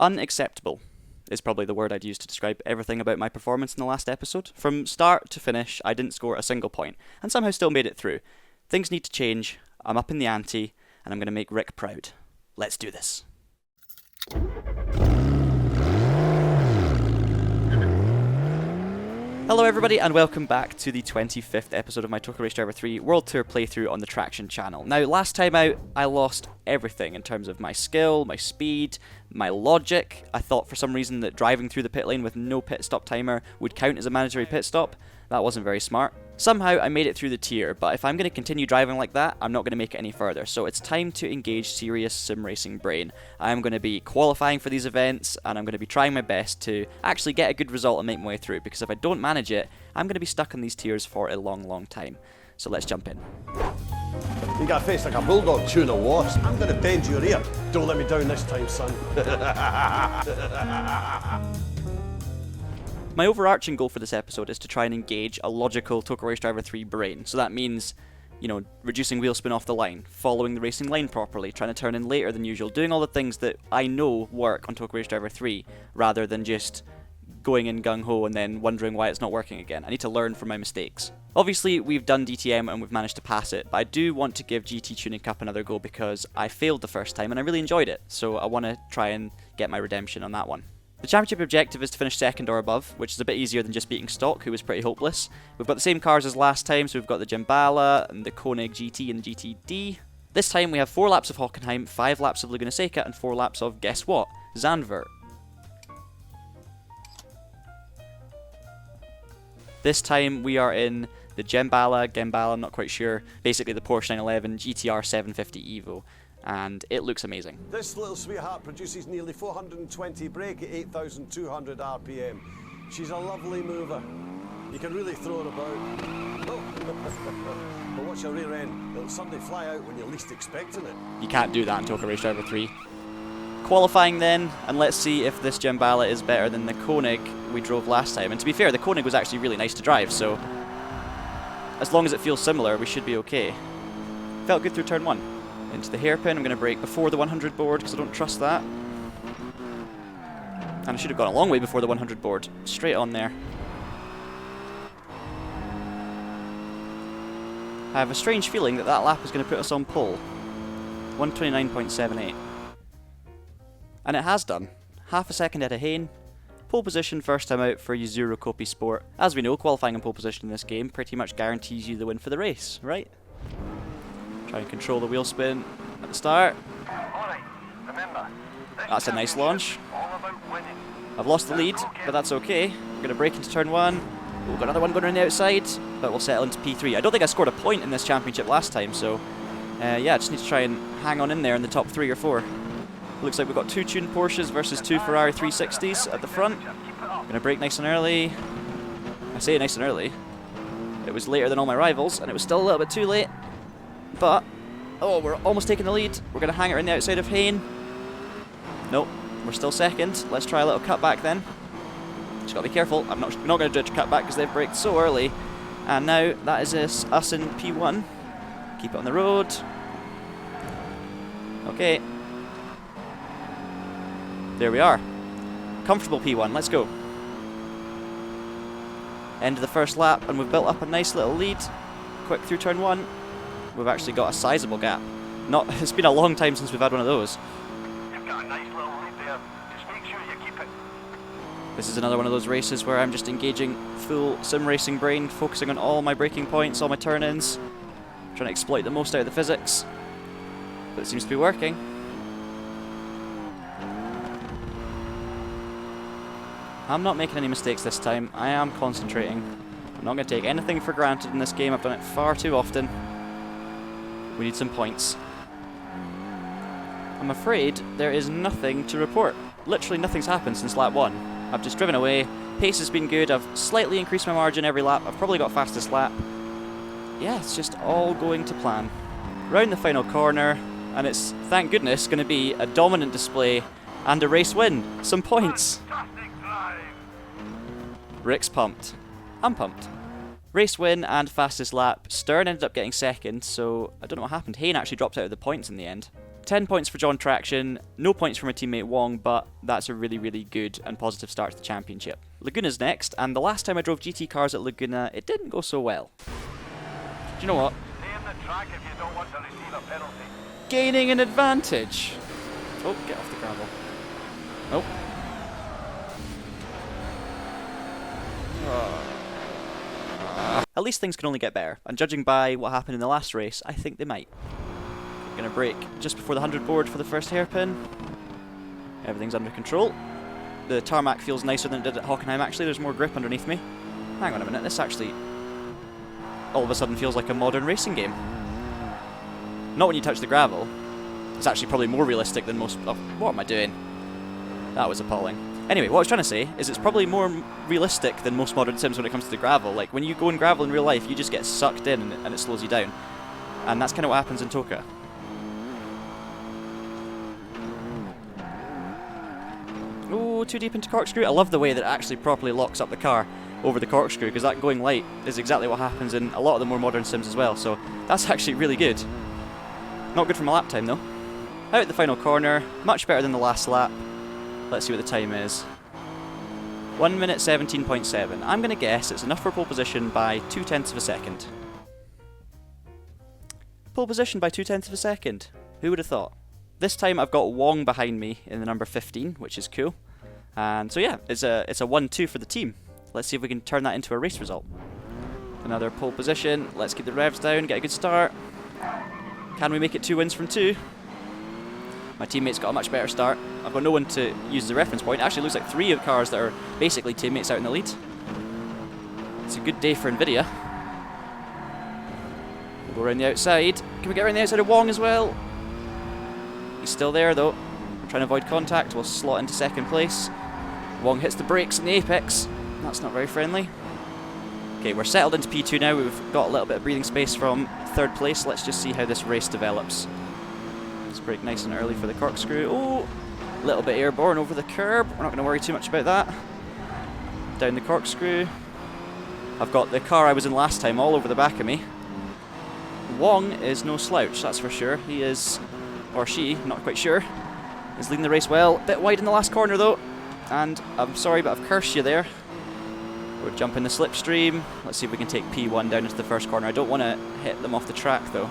Unacceptable is probably the word I'd use to describe everything about my performance in the last episode. From start to finish, I didn't score a single point, and somehow still made it through. Things need to change, I'm up in the ante, and I'm going to make Rick proud. Let's do this. Hello everybody and welcome back to the 25th episode of my TOCA Race Driver 3 World Tour playthrough on the Traxion channel. Now, last time out, I lost everything in terms of my skill, my speed, my logic. I thought for some reason that driving through the pit lane with no pit stop timer would count as a mandatory pit stop. That wasn't very smart. Somehow I made it through the tier, but if I'm going to continue driving like that, I'm not going to make it any further. So it's time to engage serious sim racing brain. I'm going to be qualifying for these events, and I'm going to be trying my best to actually get a good result and make my way through, because if I don't manage it, I'm going to be stuck on these tiers for a long time. So let's jump in. You got a face like a bulldog chewing a wasp. I'm going to bend your ear. Don't let me down this time, son. My overarching goal for this episode is to try and engage a logical TOCA Race Driver 3 brain. So that means, reducing wheel spin off the line, following the racing line properly, trying to turn in later than usual, doing all the things that I know work on TOCA Race Driver 3, rather than just going in gung-ho and then wondering why it's not working again. I need to learn from my mistakes. Obviously, we've done DTM and we've managed to pass it, but I do want to give GT Tuning Cup another go because I failed the first time and I really enjoyed it, so I want to try and get my redemption on that one. The championship objective is to finish second or above, which is a bit easier than just beating stock, who was pretty hopeless. We've got the same cars as last time, so we've got the Gemballa and the Koenig GT and GT-D. This time we have 4 laps of Hockenheim, 5 laps of Laguna Seca, and 4 laps of, guess what, Zandvoort. This time we are in the Gemballa, I'm not quite sure, basically the Porsche 911 GTR 750 Evo. And it looks amazing. This little sweetheart produces nearly 420 brake at 8,200 RPM. She's a lovely mover. You can really throw her about. Oh. But watch your rear end. It'll suddenly fly out when you're least expecting it. You can't do that in TOCA Race Driver 3. Qualifying then, and let's see if this Gemballa is better than the Koenig we drove last time. And to be fair, the Koenig was actually really nice to drive, so as long as it feels similar, we should be okay. Felt good through turn 1. Into the hairpin, I'm going to brake before the 100 board because I don't trust that. And I should have gone a long way before the 100 board. Straight on there. I have a strange feeling that that lap is going to put us on pole. 129.78. And it has done. Half a second ahead of Hayne. Pole position first time out for Yuzuru Kopi Sport. As we know, qualifying in pole position in this game pretty much guarantees you the win for the race, right? Try and control the wheel spin at the start. That's a nice launch. I've lost the lead, but that's okay. We're going to brake into turn 1. We've got another one going around the outside, but we'll settle into P3. I don't think I scored a point in this championship last time, so yeah, just need to try and hang on in there in the top 3 or 4. Looks like we've got 2 tuned Porsches versus 2 Ferrari 360s at the front. Going to brake nice and early. I say nice and early. It was later than all my rivals, and it was still a little bit too late. But, oh, we're almost taking the lead. We're going to hang it around the outside of Hayne. Nope, we're still second. Let's try a little cutback then. Just got to be careful. I'm not going to judge a cutback because they've braked so early. And now that is us in P1. Keep it on the road. Okay. There we are. Comfortable P1, let's go. End of the first lap, and we've built up a nice little lead. Quick through turn 1. We've actually got a sizable gap. It's been a long time since we've had one of those. You've got a nice little lead there. Just make sure you keep it. This is another one of those races where I'm just engaging full sim racing brain, focusing on all my braking points, all my turn-ins, trying to exploit the most out of the physics. But it seems to be working. I'm not making any mistakes this time. I am concentrating. I'm not going to take anything for granted in this game. I've done it far too often. We need some points. I'm afraid there is nothing to report. Literally nothing's happened since lap 1. I've just driven away. Pace has been good. I've slightly increased my margin every lap. I've probably got fastest lap. Yeah, it's just all going to plan. Round the final corner, and it's, thank goodness, going to be a dominant display and a race win. Some points. Rick's pumped. I'm pumped. Race win and fastest lap. Stern ended up getting second, so I don't know what happened. Hayne actually dropped out of the points in the end. 10 points for John Traxion, no points for my teammate Wong, but that's a really, really good and positive start to the championship. Laguna's next, and the last time I drove GT cars at Laguna, it didn't go so well. Do you know what? Stay in the track if you don't want to receive a penalty. Gaining an advantage. Oh, get off the gravel. Nope. At least things can only get better, and judging by what happened in the last race, I think they might. We're going to brake just before the 100 board for the first hairpin. Everything's under control. The tarmac feels nicer than it did at Hockenheim actually, there's more grip underneath me. Hang on a minute, this actually all of a sudden feels like a modern racing game. Not when you touch the gravel. It's actually probably more realistic than most... Oh, what am I doing? That was appalling. Anyway, what I was trying to say is it's probably more realistic than most modern sims when it comes to the gravel. Like, when you go in gravel in real life, you just get sucked in and it slows you down. And that's kind of what happens in TOCA. Oh, too deep into corkscrew. I love the way that it actually properly locks up the car over the corkscrew, because that going light is exactly what happens in a lot of the more modern sims as well. So that's actually really good. Not good for my lap time though. Out at the final corner, much better than the last lap. Let's see what the time is. 1 minute 17.7. I'm going to guess it's enough for pole position by 0.2 of a second. Pole position by 0.2 of a second. Who would have thought? This time I've got Wong behind me in the number 15, which is cool. And so yeah, it's a 1-2 for the team. Let's see if we can turn that into a race result. Another pole position. Let's keep the revs down, get a good start. Can we make it 2 wins from 2? My teammate's got a much better start. I've got no one to use as a reference point. It actually looks like 3 of cars that are basically teammates out in the lead. It's a good day for Nvidia. We'll go around the outside. Can we get around the outside of Wong as well? He's still there though. We're trying to avoid contact. We'll slot into second place. Wong hits the brakes in the apex. That's not very friendly. Okay, we're settled into P2 now. We've got a little bit of breathing space from third place. Let's just see how this race develops. Let's brake nice and early for the corkscrew. Oh, a little bit airborne over the curb. We're not going to worry too much about that. Down the corkscrew. I've got the car I was in last time all over the back of me. Wong is no slouch, that's for sure. He is, or she, not quite sure, is leading the race well. A bit wide in the last corner though. And I'm sorry, but I've cursed you there. We're jumping the slipstream. Let's see if we can take P1 down into the first corner. I don't want to hit them off the track though.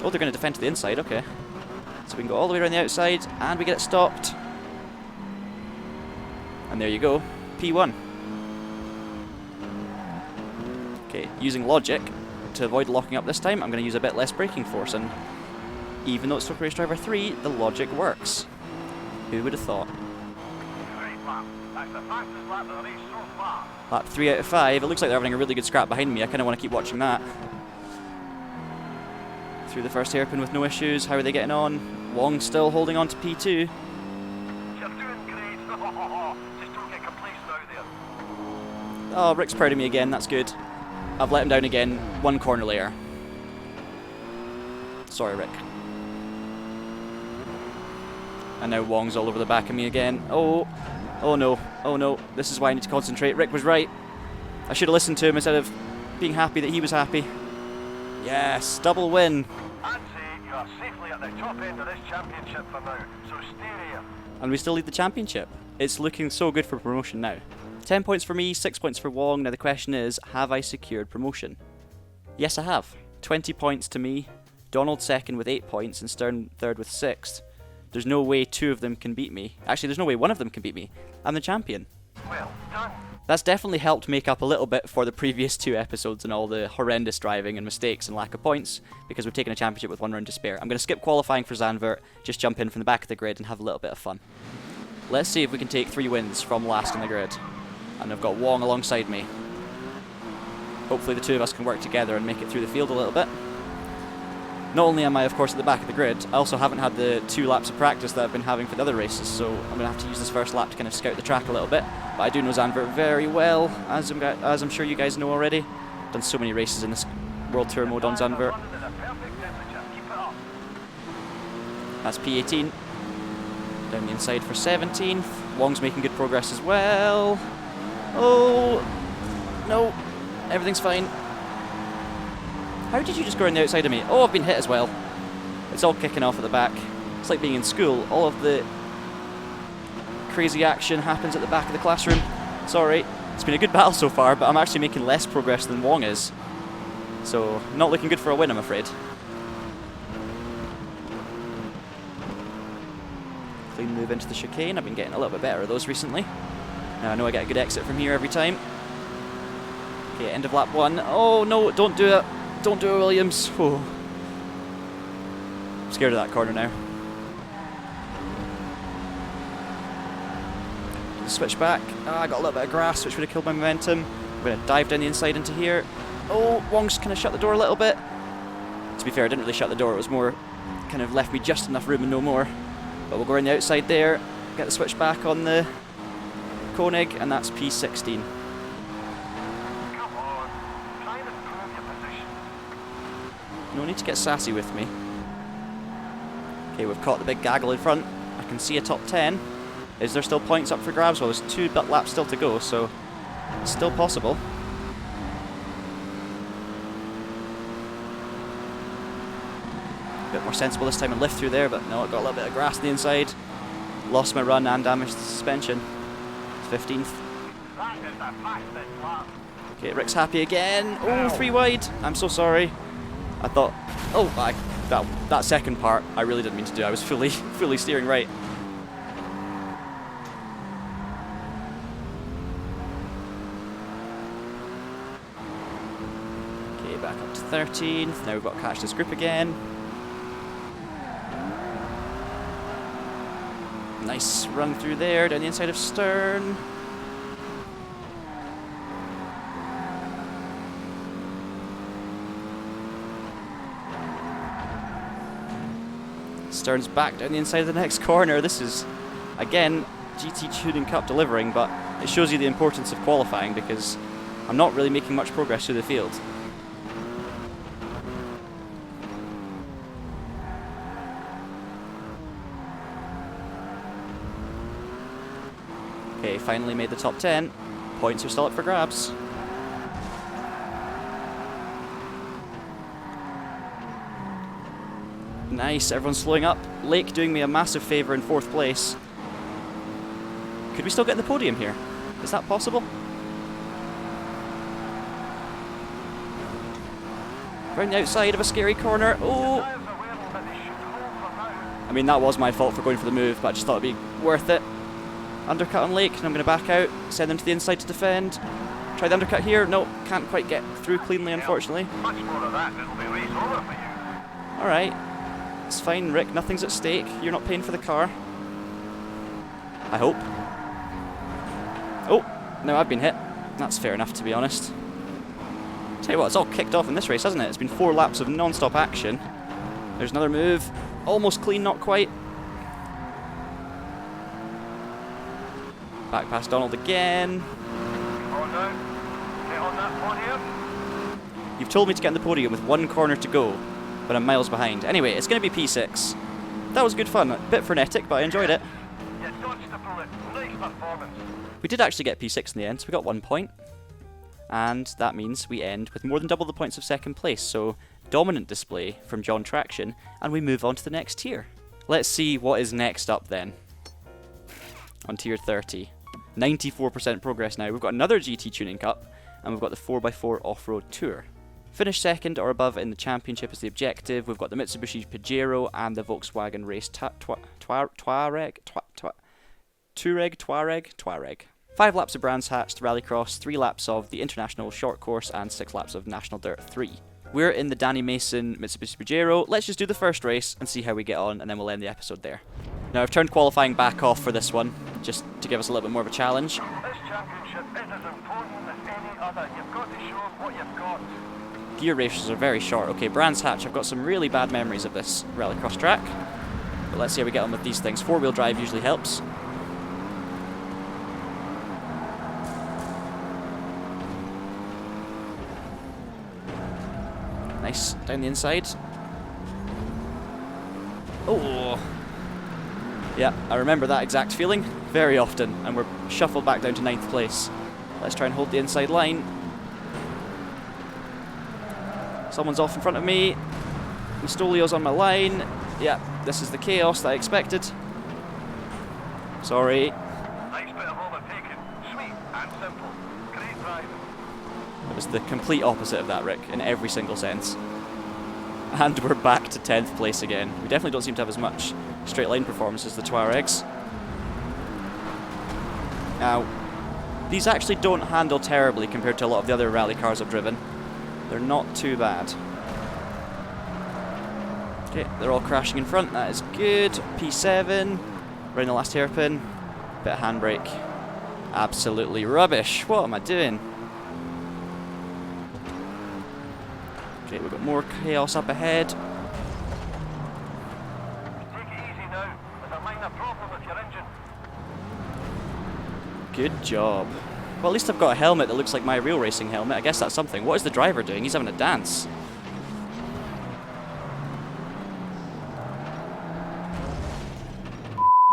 Oh, they're going to defend to the inside, okay. So we can go all the way around the outside, and we get it stopped. And there you go, P1. Okay, using logic to avoid locking up this time, I'm going to use a bit less braking force, and even though it's TOCA Race Driver 3, the logic works. Who would have thought? Great lap. That's the fastest lap of the race so far. Lap 3 out of 5. It looks like they're having a really good scrap behind me. I kind of want to keep watching that. Through the first hairpin with no issues. How are they getting on? Wong still holding on to P2. You're doing great. Just don't get complacent out there. Oh, Rick's proud of me again. That's good. I've let him down again. 1 corner later. Sorry, Rick. And now Wong's all over the back of me again. Oh. Oh no. Oh no. This is why I need to concentrate. Rick was right. I should have listened to him instead of being happy that he was happy. Yes, double win. I'd say you are safely at the top end of this championship for now, so stay there. And we still lead the championship. It's looking so good for promotion now. 10 points for me, 6 points for Wong. Now the question is, have I secured promotion? Yes, I have. 20 points to me, Donald second with 8 points, and Stern third with 6. There's no way 2 of them can beat me. Actually, there's no way 1 of them can beat me. I'm the champion. Well done. That's definitely helped make up a little bit for the previous 2 episodes and all the horrendous driving and mistakes and lack of points, because we've taken a championship with 1 round to spare. I'm going to skip qualifying for Zandvoort, just jump in from the back of the grid and have a little bit of fun. Let's see if we can take 3 wins from last on the grid. And I've got Wong alongside me. Hopefully the 2 of us can work together and make it through the field a little bit. Not only am I, of course, at the back of the grid, I also haven't had the 2 laps of practice that I've been having for the other races, so I'm going to have to use this first lap to kind of scout the track a little bit. But I do know Zandvoort very well, as I'm sure you guys know already. Done so many races in this World Tour mode on Zandvoort. That's P18. Down the inside for 17th. Wong's making good progress as well. Oh, no, everything's fine. How did you just go around the outside of me? Oh, I've been hit as well. It's all kicking off at the back. It's like being in school. All of the crazy action happens at the back of the classroom. Sorry, it's been a good battle so far, but I'm actually making less progress than Wong is. So, not looking good for a win, I'm afraid. Clean move into the chicane. I've been getting a little bit better at those recently. Now I know I get a good exit from here every time. Okay, end of lap 1. Oh no, don't do it. Don't do it, Williams. Oh. I'm scared of that corner now. Switch back. I got a little bit of grass, which would have killed my momentum. I'm going to dive down the inside into here. Oh, Wong's kind of shut the door a little bit. To be fair, I didn't really shut the door. It was more kind of left me just enough room and no more. But we'll go around the outside there, get the switch back on the Koenig, and that's P16. Come on, try and improve your position. No need to get sassy with me. Okay, we've caught the big gaggle in front. I can see a top 10. Is there still points up for grabs? Well, there's 2 laps still to go, so it's still possible. A bit more sensible this time and lift through there, but no, I got a little bit of grass on the inside. Lost my run and damaged the suspension. 15th. That is the fastest lap. Okay, Rick's happy again. Oh, 3 wide. I'm so sorry. I thought, oh, that second part I really didn't mean to do. I was fully steering right. Okay, back up to 13th. Now we've got to catch this group again. Nice run through there, down the inside of Stern. Stern's back down the inside of the next corner. This is, again, GT Tuning Cup delivering, but it shows you the importance of qualifying because I'm not really making much progress through the field. Okay, finally made the top 10. Points are still up for grabs. Nice, everyone's slowing up. Lake doing me a massive favour in 4th place. Could we still get the podium here? Is that possible? Around the outside of a scary corner. Oh! I mean, that was my fault for going for the move, but I just thought it'd be worth it. Undercut on Lake, and I'm going to back out, send them to the inside to defend. Try the undercut here. No, can't quite get through cleanly, unfortunately. Much more of that, it'll be race over for you. Alright. It's fine, Rick. Nothing's at stake. You're not paying for the car. I hope. Oh, no, I've been hit. That's fair enough, to be honest. Tell you what, it's all kicked off in this race, hasn't it? It's been 4 laps of non-stop action. There's another move. Almost clean, not quite. Back past Donald again. Come on now, get on that podium. You've told me to get on the podium with 1 corner to go, but I'm miles behind. Anyway, it's going to be P6. That was good fun. A bit frenetic, but I enjoyed it. You dodged the bullet. Nice performance. We did actually get P6 in the end, so we got 1 point. And that means we end with more than double the points of 2nd place, so dominant display from John Traxion, and we move on to the next tier. Let's see what is next up then. On tier 30. 94% progress now. We've got another GT Tuning Cup, and we've got the 4x4 Off-Road Tour. Finish 2nd or above in the championship is the objective. We've got the Mitsubishi Pajero and the Volkswagen Race Touareg. 5 laps of Brands Hatch, the Rallycross, 3 laps of the International Short Course, and 6 laps of National Dirt 3. We're in the Danny Mason Mitsubishi Pajero. Let's just do the first race and see how we get on, and then we'll end the episode there. Now, I've turned qualifying back off for this one, just to give us a little bit more of a challenge. This championship is as important as any other. You've got to show what you've got. Gear races are very short. Okay, Brands Hatch, I've got some really bad memories of this Rallycross track. But let's see how we get on with these things. 4-wheel drive usually helps. Nice, down the inside. Oh! Yeah, I remember that exact feeling very often, and we're shuffled back down to 9th place. Let's try and hold the inside line. Someone's off in front of me. Mistolio's on my line. Yeah, this is the chaos that I expected. Sorry. Nice bit of overtaking. Sweet and simple. Great driving. It was the complete opposite of that, Rick, in every single sense. And we're back to 10th place again. We definitely don't seem to have as much straight line performance as the Tuaregs. Now, these actually don't handle terribly compared to a lot of the other rally cars I've driven. They're not too bad. Okay, they're all crashing in front, that is good. P7, right in the last hairpin. Bit of handbrake. Absolutely rubbish. What am I doing? Okay, we've got more chaos up ahead. Take it easy now. There's a minor problem with your engine. Good job. Well, at least I've got a helmet that looks like my real racing helmet. I guess that's something. What is the driver doing? He's having a dance.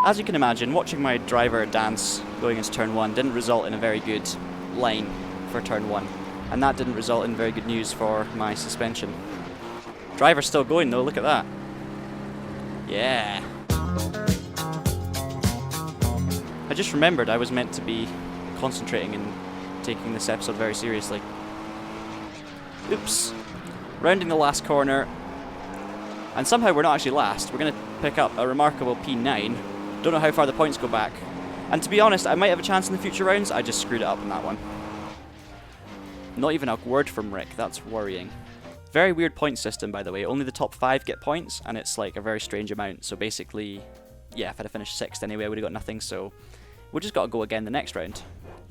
As you can imagine, watching my driver dance going into turn 1 didn't result in a very good line for turn 1. And that didn't result in very good news for my suspension. Driver's still going though, look at that. Yeah. I just remembered I was meant to be concentrating and taking this episode very seriously. Oops. Rounding the last corner. And somehow we're not actually last. We're going to pick up a remarkable P9. Don't know how far the points go back. And to be honest, I might have a chance in the future rounds. I just screwed it up in that one. Not even a word from Rick. That's worrying. Very weird point system, by the way. Only the top 5 get points, and it's like a very strange amount. So basically, yeah, if I'd have finished 6th anyway, I would have got nothing. So we just got to go again the next round.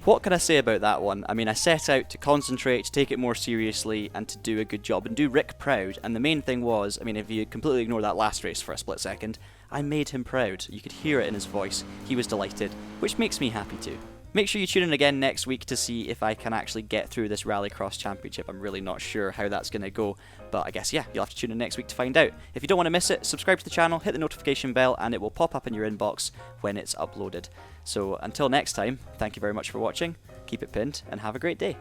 What can I say about that one? I mean, I set out to concentrate, to take it more seriously, and to do a good job, and do Rick proud. And the main thing was, I mean, if you completely ignore that last race for a split second, I made him proud. You could hear it in his voice. He was delighted, which makes me happy too. Make sure you tune in again next week to see if I can actually get through this Rallycross Championship. I'm really not sure how that's going to go, but I guess, yeah, you'll have to tune in next week to find out. If you don't want to miss it, subscribe to the channel, hit the notification bell, and it will pop up in your inbox when it's uploaded. So until next time, thank you very much for watching, keep it pinned, and have a great day.